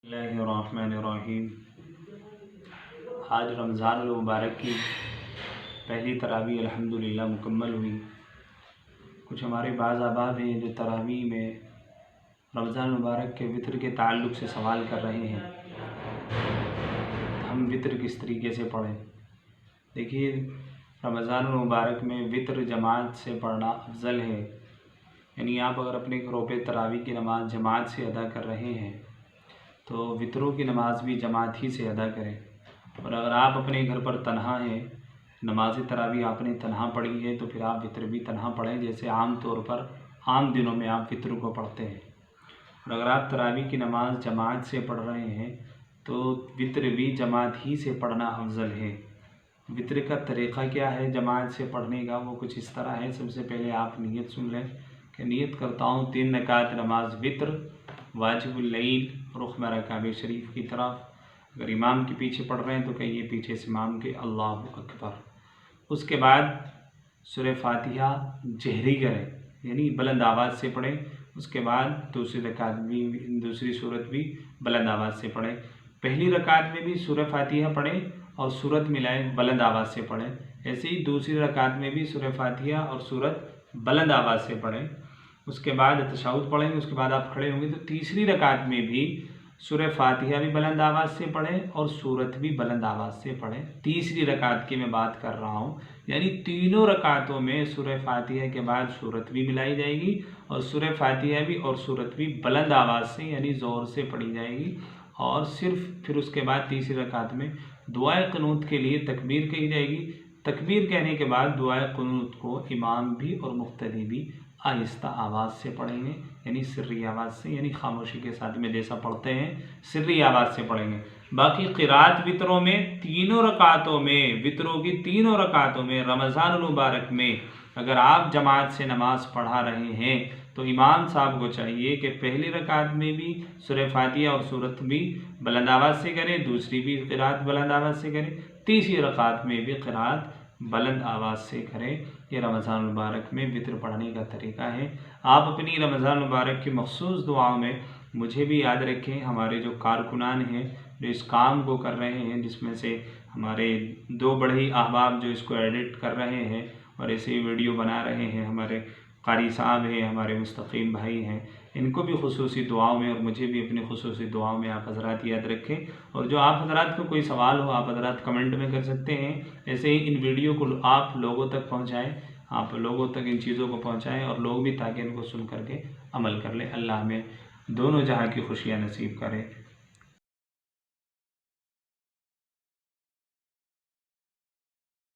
बिस्मिल्लाहिर्रहमानिर्रहीम। आज रमज़ान मुबारक की पहली तरावी अल्हम्दुलिल्लाह मुकम्मल हुई। कुछ हमारे बाज़ अहबाब हैं जो तरावी में रमज़ान मुबारक के वितर के ताल्लुक़ से सवाल कर रहे हैं, हम वितर किस तरीके से पढ़ें। देखिए, रमज़ान मुबारक में वितर जमात से पढ़ना अफजल है। यानी आप अगर अपने घरों पे तरावी की नमाज़ जमात से अदा कर रहे हैं तो वितरों की नमाज़ भी जमात ही से अदा करें। और अगर आप अपने घर पर तन्हा हैं, नमाज तरावी आपने तन्हा पढ़ी है, तो फिर आप वितर भी तन्हा पढ़ें, जैसे आम तौर पर आम दिनों में आप वितर को पढ़ते हैं। और अगर आप तरावी की नमाज़ जमात से पढ़ रहे हैं तो वितर भी जमात ही से पढ़ना अफजल है। वितर का तरीक़ा क्या है जमात से पढ़ने का, वो कुछ इस तरह है। सबसे पहले आप नियत सुन लें कि नियत करता हूँ 3 रकात नमाज वितर वाजिबुल लैल, रुख मेरा काबे शरीफ की तरफ। अगर इमाम के पीछे पढ़ रहे हैं तो कहिए पीछे से इमाम के अल्लाहु अकबर। उसके बाद सूरह फातिहा जहरी करें, यानी बुलंद आवाज़ से पढ़ें। उसके बाद दूसरी रकात भी, दूसरी सूरत भी बुलंद आवाज़ से पढ़ें। पहली रकात में भी सूरह फातिहा पढ़ें और सूरत मिलाएं, बुलंद आवाज़ से पढ़ें। ऐसे ही दूसरी रकात में भी सूरह फातिहा और सूरत बुलंद आवाज़ से पढ़ें। उसके बाद तशहुद पढ़ेंगे, उसके बाद आप खड़े होंगे तो तीसरी रकात में भी सूरह फातिहा भी बुलंद आवाज़ से पढ़ें और सूरत भी बुलंद आवाज़ से पढ़ें। तीसरी रकात की मैं बात कर रहा हूँ, यानी तीनों रकातों में सूरह फातिहा के बाद सूरत भी मिलाई जाएगी और सूरह फातिहा भी और सूरत भी बुलंद आवाज़ से यानी ज़ोर से पढ़ी जाएगी। और सिर्फ फिर उसके बाद तीसरी रकात में दुआए क़ुनूत के लिए तकबीर कही जाएगी। तकबीर कहने के बाद दुआए क़ुनूत को इमाम भी और मुक़्तदी भी आहिस्ता आवाज़ से पढ़ेंगे, यानी सिर्री आवाज़ से, यानी खामोशी के साथ में जैसा पढ़ते हैं सिर्री आवाज़ से पढ़ेंगे। बाकी क़िरात वितरों में तीनों रकातों में, वितरों की तीनों रकातों में रमज़ान मुबारक में अगर आप जमात से नमाज़ पढ़ा रहे हैं तो इमाम साहब को चाहिए कि पहली रकात में भी सूरह फातिहा और सूरत भी बुलंद आवाज़ से करें, दूसरी भी क़िरात बुलंद आवाज़ से करें, तीसरी रकात में भी क़िरात बुलंद आवाज़ से करें। ये रमज़ान मुबारक में वितर पढ़ने का तरीका है। आप अपनी रमज़ान मुबारक की मखसूस दुआओं में मुझे भी याद रखें। हमारे जो कारकुनान हैं जो इस काम को कर रहे हैं, जिसमें से हमारे 2 बड़े अहबाब जो इसको एडिट कर रहे हैं और ऐसे वीडियो बना रहे हैं, हमारे कारी साहब हैं, हमारे मुस्तकीम भाई हैं, इनको भी खुसूसी दुआओं में और मुझे भी अपनी खुसूसी दुआओं में आप हज़रात याद रखें। और जो आप हज़रात को कोई सवाल हो आप हज़रात कमेंट में कर सकते हैं। ऐसे ही इन वीडियो को आप लोगों तक पहुँचाएँ, आप लोगों तक इन चीज़ों को पहुँचाएँ और लोग भी ताकि इनको सुन करके अमल कर लें। अल्लाह हमें दोनों जहाँ की खुशियाँ नसीब करे।